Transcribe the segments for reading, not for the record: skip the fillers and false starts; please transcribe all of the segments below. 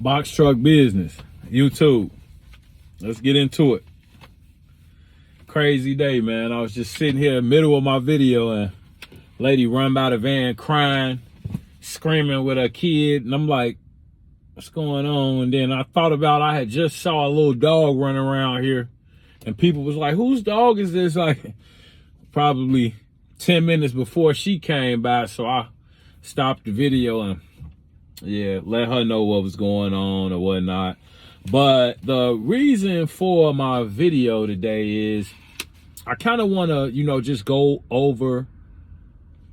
Box truck business, YouTube. Let's get into it. Crazy day, man. I was just sitting here in the middle of my video and lady run by the van crying, screaming with her kid. And I'm like, what's going on? And then I thought about, I had just saw a little dog running around here. And people was like, whose dog is this? Like, probably 10 minutes before she came by. So I stopped the video and, yeah, let her know what was going on or whatnot. But the reason for my video today is I kind of want to, just go over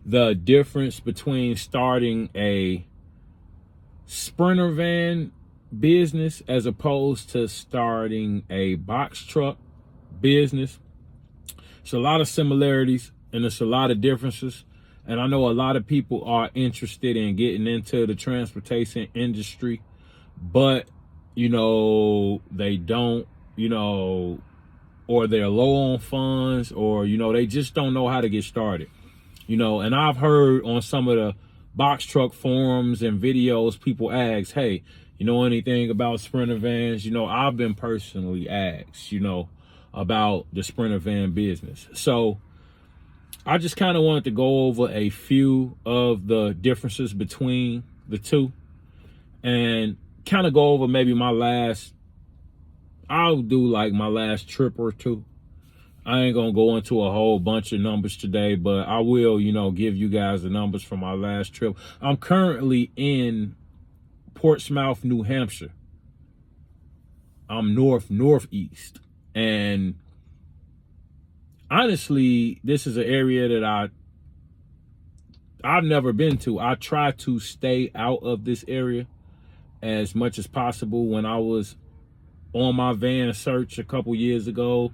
the difference between starting a Sprinter van business as opposed to starting a box truck business. It's a lot of similarities and it's a lot of differences. And I know a lot of people are interested in getting into the transportation industry, but, they don't, or they're low on funds, or, they just don't know how to get started. And I've heard on some of the box truck forums and videos, people ask, hey, you know anything about Sprinter vans? I've been personally asked, about the Sprinter van business. So I just kind of wanted to go over a few of the differences between the two and kind of go over maybe I'll do like my last trip or two. I ain't gonna go into a whole bunch of numbers today, but I will, give you guys the numbers from my last trip. I'm currently in Portsmouth, New Hampshire. I'm northeast. And honestly, this is an area that I've never been to. I try to stay out of this area as much as possible. When I was on my van search a couple years ago,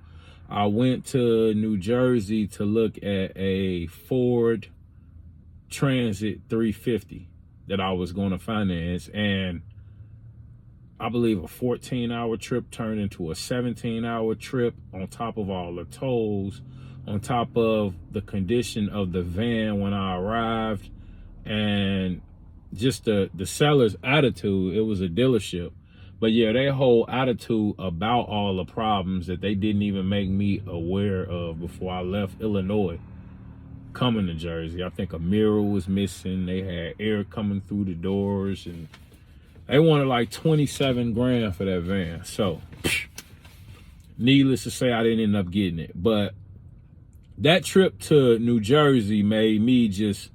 I went to New Jersey to look at a Ford Transit 350 that I was going to finance. And I believe a 14-hour trip turned into a 17-hour trip, on top of all the tolls, on top of the condition of the van when I arrived, and just the seller's attitude. It was a dealership. But yeah, their whole attitude about all the problems that they didn't even make me aware of before I left Illinois, coming to Jersey. I think a mirror was missing. They had air coming through the doors, and they wanted like 27 grand for that van. So needless to say, I didn't end up getting it. But that trip to New Jersey made me just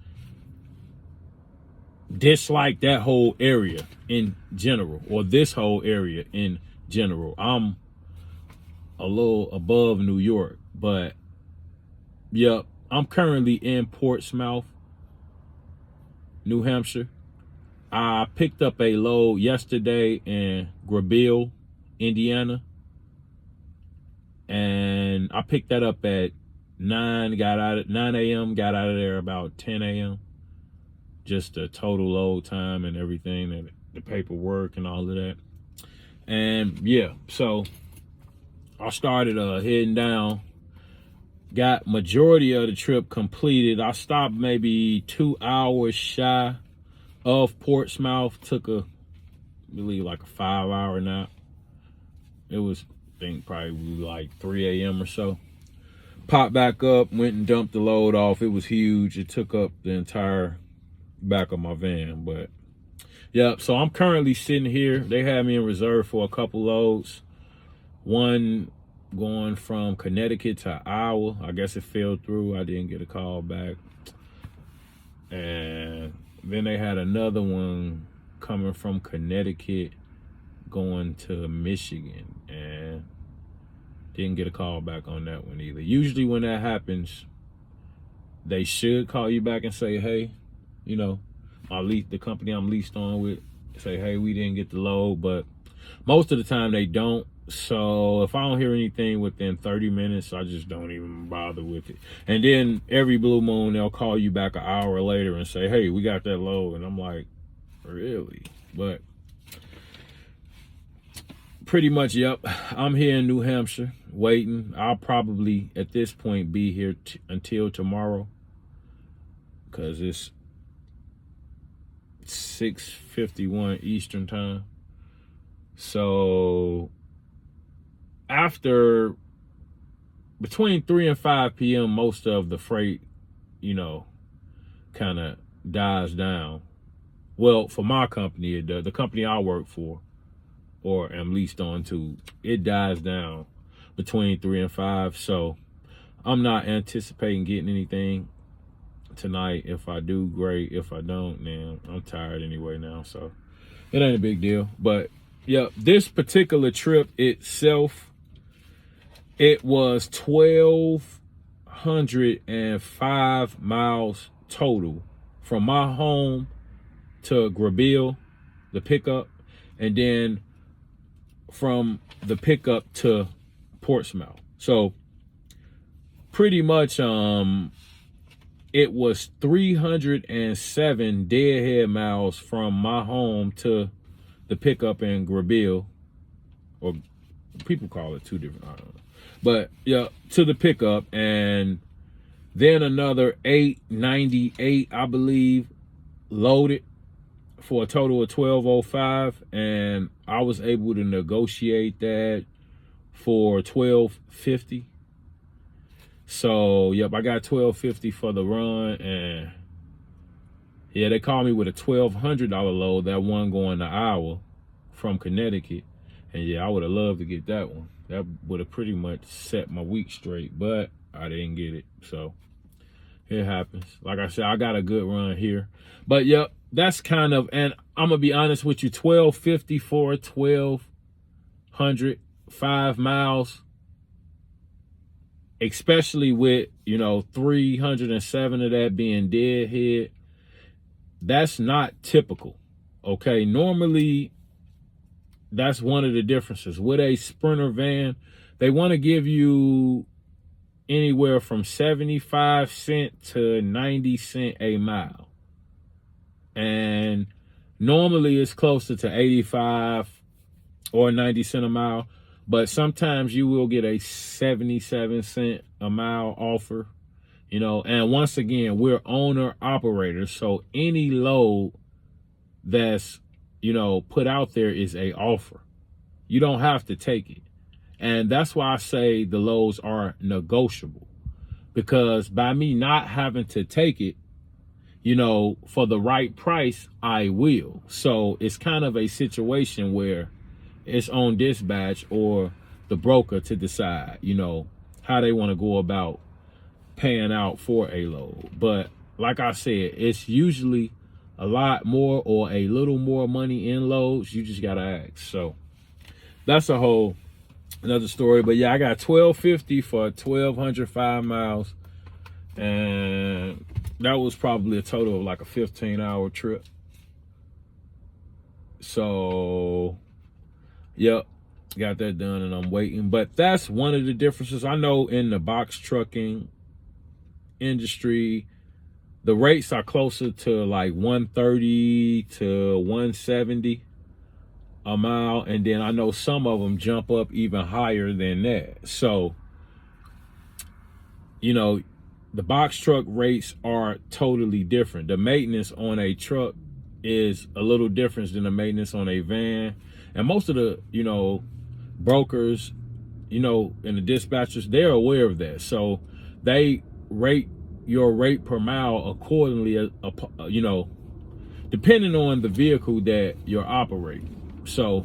dislike that whole area in general, or this whole area in general. I'm a little above New York, but yep, I'm currently in Portsmouth, New Hampshire. I picked up a load yesterday in Grabille, Indiana, and I picked that up at 9 a.m., got out of there about 10 a.m. Just the total load time and everything, and the paperwork and all of that. And yeah, so I started heading down, got majority of the trip completed. I stopped maybe 2 hours shy of Portsmouth, took I believe like a 5-hour nap. It was, I think, probably like 3 a.m. or so. Popped back up, went and dumped the load off. It was huge. It took up the entire back of my van. But yeah, so I'm currently sitting here. They had me in reserve for a couple loads. One going from Connecticut to Iowa. I guess it fell through. I didn't get a call back. And then they had another one coming from Connecticut going to Michigan, and didn't get a call back on that one either. Usually when that happens, they should call you back and say, hey, the company I'm leased on with, say, hey, we didn't get the load. But most of the time they don't. So if I don't hear anything within 30 minutes, I just don't even bother with it. And then every blue moon, they'll call you back an hour later and say, hey, we got that load. And I'm like, really? But pretty much, yep, I'm here in New Hampshire waiting. I'll probably, at this point, be here until tomorrow, because it's 6:51 Eastern time. So after between 3 and 5 p.m., most of the freight, kind of dies down. Well, for my company, the company I work for or am leased on to, it dies down between 3 and 5. So I'm not anticipating getting anything tonight. If I do, great. If I don't, then I'm tired anyway now. So it ain't a big deal. But yeah, this particular trip itself, it was 1,205 miles total from my home to Grabille, the pickup, and then from the pickup to Portsmouth. So pretty much it was 307 deadhead miles from my home to the pickup in Grabille, or people call it two different, I don't know. But yeah, to the pickup, and then another 898, I believe, loaded for a total of 1,205, and I was able to negotiate that for 1,250. So yep, I got 1,250 for the run, and yeah, they called me with a $1,200 load, that one going to Iowa from Connecticut, and yeah, I would have loved to get that one. That would have pretty much set my week straight, but I didn't get it, so it happens. Like I said, I got a good run here, but yep, that's kind of, and I'm gonna be honest with you, 1,250 for 1,205 miles, especially with 307 of that being deadhead, that's not typical. Okay, normally that's one of the differences with a Sprinter van. They want to give you anywhere from 75 cents to 90 cents a mile, and normally it's closer to 85 or 90 cents a mile, but sometimes you will get a 77 cent a mile offer, and once again, we're owner operators, so any load that's put out there is a offer. You don't have to take it. And that's why I say the loads are negotiable, because by me not having to take it, for the right price, I will. So it's kind of a situation where it's on dispatch or the broker to decide, how they want to go about paying out for a load. But like I said, it's usually a lot more or a little more money in loads. You just gotta ask. So that's a whole another story. But yeah, I got 1,250 for 1,205 miles, and that was probably a total of like a 15-hour trip. So yep, got that done, and I'm waiting. But that's one of the differences. I know in the box trucking industry, the rates are closer to like 130 to 170 a mile, and then I know some of them jump up even higher than that. So the box truck rates are totally different. The maintenance on a truck is a little different than the maintenance on a van, and most of the brokers and the dispatchers, they're aware of that, so they rate your rate per mile accordingly, depending on the vehicle that you're operating. So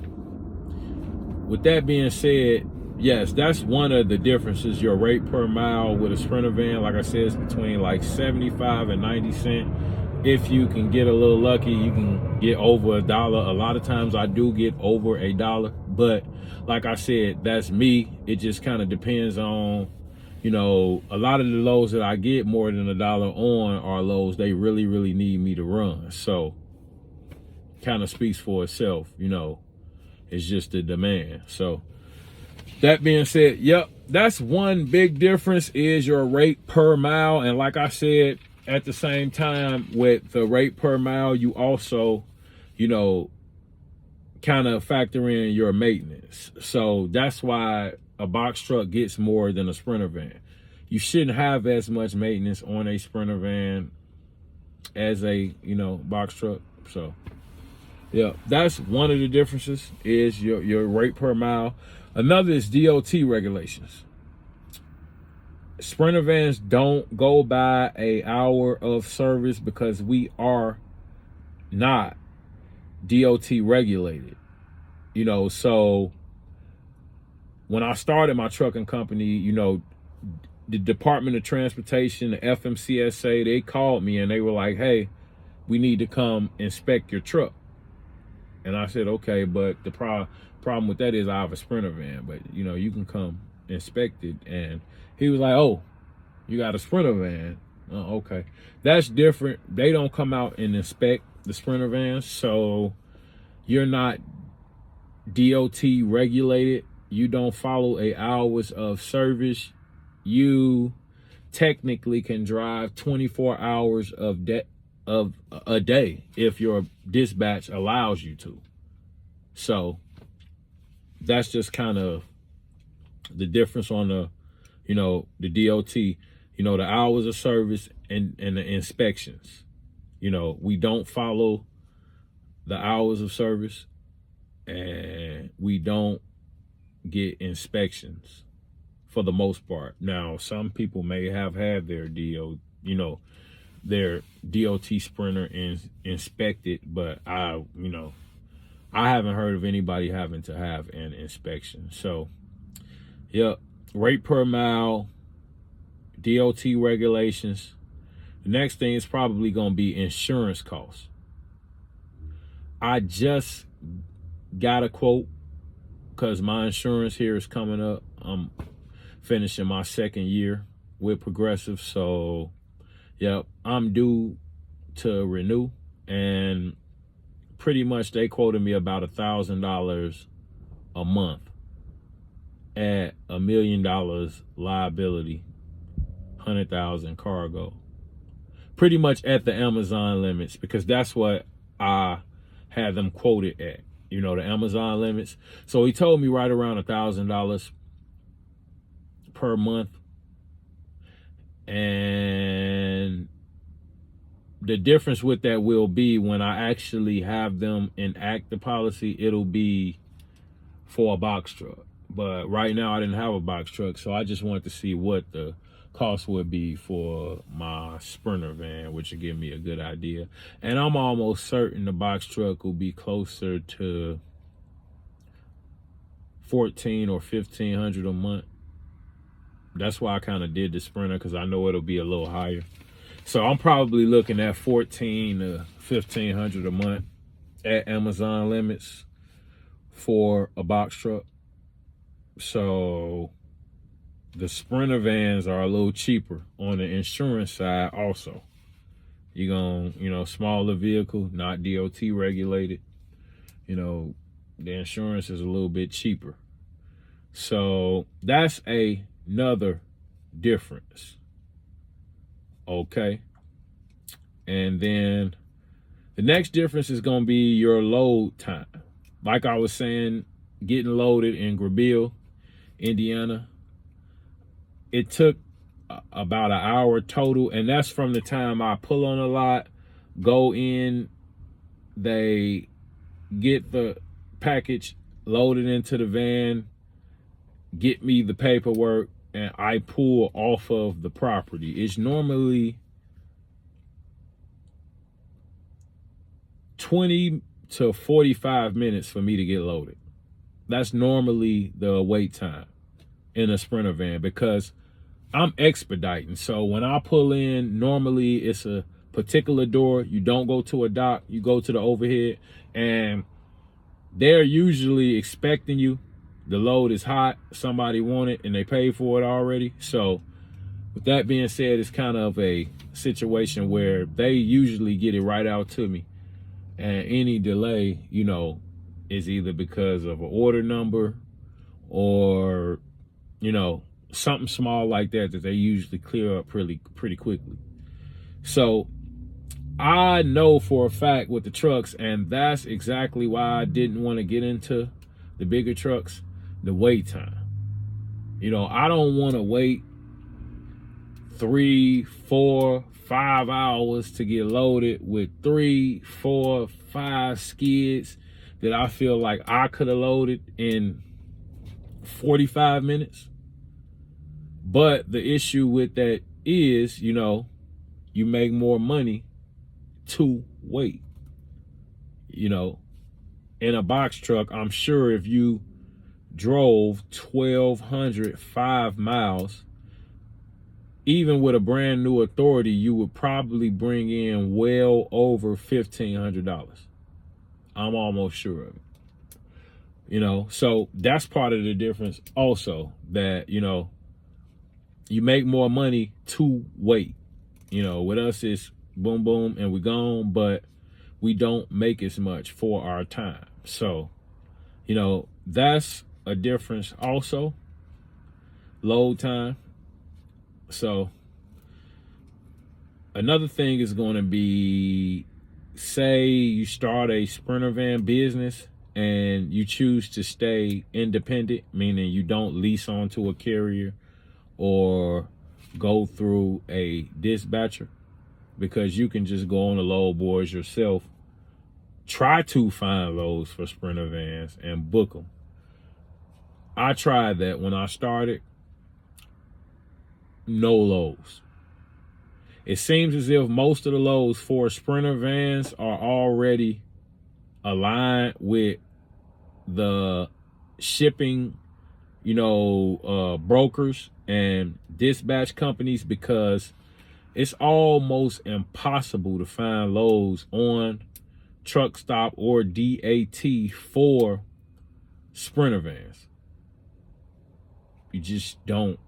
with that being said, yes, that's one of the differences. Your rate per mile with a Sprinter van, like I said, is between like 75 and 90 cents. If you can get a little lucky, you can get over $1. A lot of times I do get over $1, but like I said, that's me. It just kind of depends on, a lot of the loads that I get more than $1 on are loads they really, really need me to run. So kind of speaks for itself, it's just the demand. So that being said, yep, that's one big difference, is your rate per mile. And like I said, at the same time with the rate per mile, you also, kind of factor in your maintenance. So that's why a box truck gets more than a Sprinter van. You shouldn't have as much maintenance on a Sprinter van as a, box truck. So Yeah, that's one of the differences is your rate per mile. Another is DOT regulations. Sprinter vans don't go by a hour of service because we are not DOT regulated. So when I started my trucking company, the Department of Transportation, the FMCSA, they called me and they were like, hey, we need to come inspect your truck. And I said, okay, but the problem with that is I have a Sprinter van, but you can come inspect it. And he was like, oh, you got a Sprinter van. Oh, okay. That's different. They don't come out and inspect the Sprinter vans. So you're not DOT regulated. You don't follow a hours of service. You technically can drive 24 hours of a day if your dispatch allows you to. So that's just kind of the difference on the DOT, the hours of service and the inspections. We don't follow the hours of service and we don't get inspections for the most part. Now, some people may have had their their DOT Sprinter inspected, but I haven't heard of anybody having to have an inspection. So, yep, rate per mile, DOT regulations. The next thing is probably going to be insurance costs. I just got a quote because my insurance here is coming up. I'm finishing my second year with Progressive. So, yep, I'm due to renew. And pretty much they quoted me about $1,000 a month at $1 million liability, 100,000 cargo. Pretty much at the Amazon limits, because that's what I had them quoted at, the Amazon limits. So he told me right around $1,000 per month. And the difference with that will be when I actually have them enact the policy, it'll be for a box truck. But right now I didn't have a box truck, so I just wanted to see what the cost would be for my Sprinter van, which would give me a good idea. And I'm almost certain the box truck will be closer to $1,400 or $1,500 a month. That's why I kind of did the Sprinter, because I know it'll be a little higher. So I'm probably looking at $1,400 to $1,500 a month at Amazon limits for a box truck. So the Sprinter vans are a little cheaper on the insurance side also. You're going, smaller vehicle, not DOT regulated. The insurance is a little bit cheaper. So that's another difference. Okay. And then the next difference is going to be your load time. Like I was saying, getting loaded in Grabille, Indiana, it took about an hour total, and that's from the time I pull on a lot, go in, they get the package loaded into the van, get me the paperwork, and I pull off of the property. It's normally 20 to 45 minutes for me to get loaded. That's normally the wait time in a Sprinter van, because I'm expediting. So when I pull in, normally it's a particular door. You don't go to a dock, you go to the overhead, and they're usually expecting you. The load is hot, somebody want it, and they paid for it already. So with that being said, it's kind of a situation where they usually get it right out to me. And any delay, is either because of an order number or, something small like that they usually clear up pretty quickly. So I know for a fact with the trucks, and that's exactly why I didn't want to get into the bigger trucks, the wait time. I don't want to wait 3, 4, 5 hours to get loaded with 3, 4, 5 skids that I feel like I could have loaded in 45 minutes. But the issue with that is, you know, you make more money to wait. You know, in a box truck, I'm sure if you drove 1,205 miles, even with a brand new authority, you would probably bring in well over $1,500. I'm almost sure of it. You know, so that's part of the difference also, that, you know, you make more money to wait. You know, with us it's boom, boom, and we gone, but we don't make as much for our time. So, you know, that's a difference also. Load time. So another thing is going to be, say you start a Sprinter van business and you choose to stay independent, meaning you don't lease onto a carrier or go through a dispatcher, because you can just go on the load boards yourself, try to find loads for Sprinter vans and book them. I tried that when I started. No loads. It seems as if most of the loads for Sprinter vans are already aligned with the shipping, you know, brokers and dispatch companies, because it's almost impossible to find loads on Truck Stop or DAT for Sprinter vans. You just don't.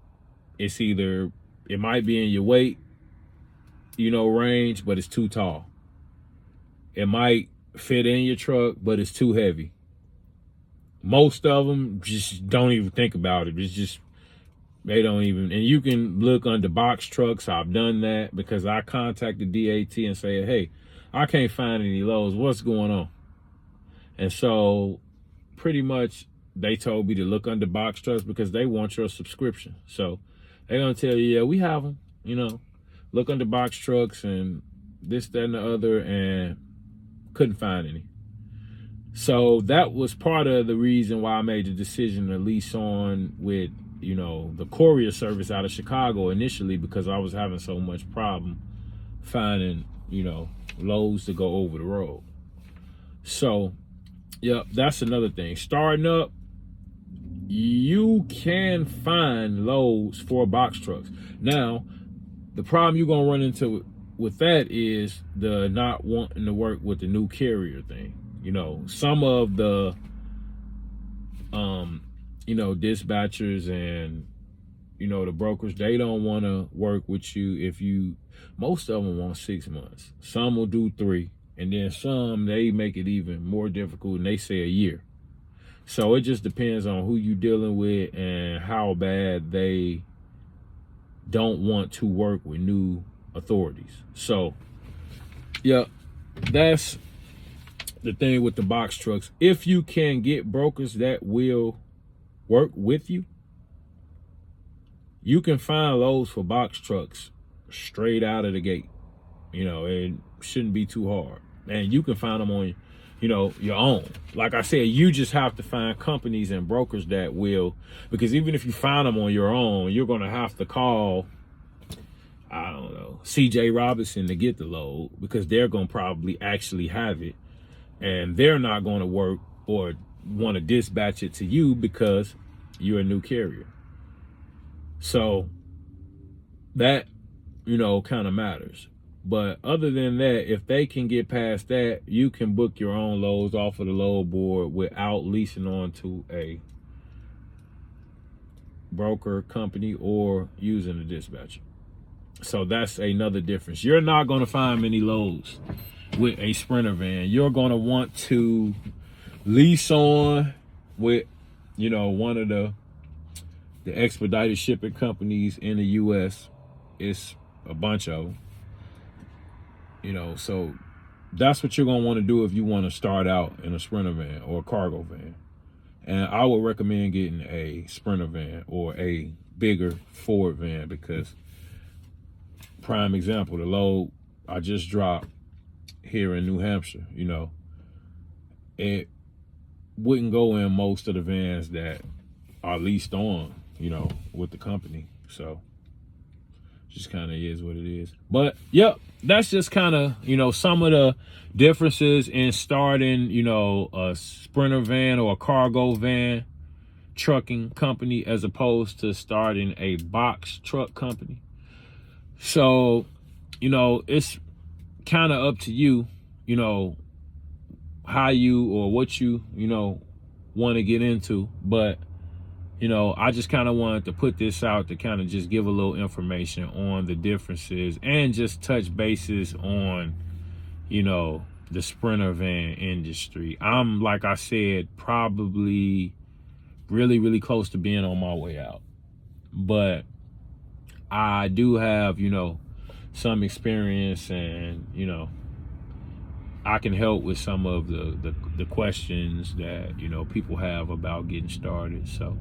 It's either, it might be in your weight, you know, range, but it's too tall. It might fit in your truck, but it's too heavy. Most of them just don't even think about it. It's just, they don't even, and you can look under box trucks. I've done that because I contacted DAT and said, hey, I can't find any loads. What's going on? And so pretty much they told me to look under box trucks because they want your subscription. So they're going to tell you, yeah, we have them, you know, look under box trucks and this, that, and the other, and couldn't find any. So that was part of the reason why I made the decision to lease on with, you know, the courier service out of Chicago initially, because I was having so much problem finding, you know, loads to go over the road. So, yeah, that's another thing. Starting up, you can find loads for box trucks. Now, the problem you're going to run into with that is the not wanting to work with the new carrier thing. You know, some of the, you know, dispatchers and, you know, the brokers, they don't want to work with you if you, most of them want 6 months. Some will do 3. And then some, they make it even more difficult and they say a year. So it just depends on who you're dealing with and how bad they don't want to work with new authorities. So, yeah, that's the thing with the box trucks. If you can get brokers that will work with you, you can find loads for box trucks straight out of the gate. You know, it shouldn't be too hard. And you can find them on, you know, your own. Like I said, you just have to find companies and brokers that will, because even if you find them on your own, you're going to have to call, I don't know, CJ Robinson to get the load, because they're going to probably actually have it. And they're not going to work or want to dispatch it to you because you're a new carrier. So that, you know, kind of matters. But other than that, if they can get past that, you can book your own loads off of the load board without leasing on to a broker company or using a dispatcher. So that's another difference. You're not going to find many loads with a Sprinter van. You're going to want to lease on with, you know, one of the expedited shipping companies in the U.S. It's a bunch of them. You know, so that's what you're going to want to do if you want to start out in a Sprinter van or a cargo van. And I would recommend getting a Sprinter van or a bigger Ford van, because prime example, the load I just dropped here in New Hampshire, it wouldn't go in most of the vans that are leased on, with the company. So just kind of is what it is. But yep, that's just kind of, some of the differences in starting, a Sprinter van or a cargo van trucking company as opposed to starting a box truck company. So, it's kind of up to you, how you or what you, want to get into. But, I just kind of wanted to put this out to kind of just give a little information on the differences and just touch bases on, the Sprinter van industry. I'm, like I said, probably really, really close to being on my way out. But I do have, some experience, and, I can help with some of the questions that, people have about getting started. So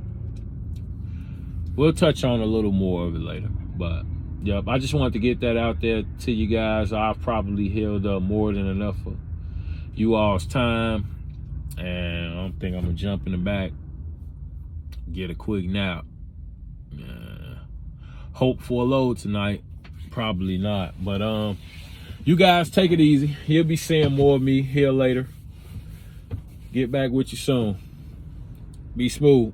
we'll touch on a little more of it later. But yep, I just wanted to get that out there to you guys. I've probably held up more than enough of you all's time, and I think I'm gonna jump in the back, get a quick nap. Hope for a load tonight. Probably not. But you guys take it easy. You'll be seeing more of me here later. Get back with you soon. Be smooth.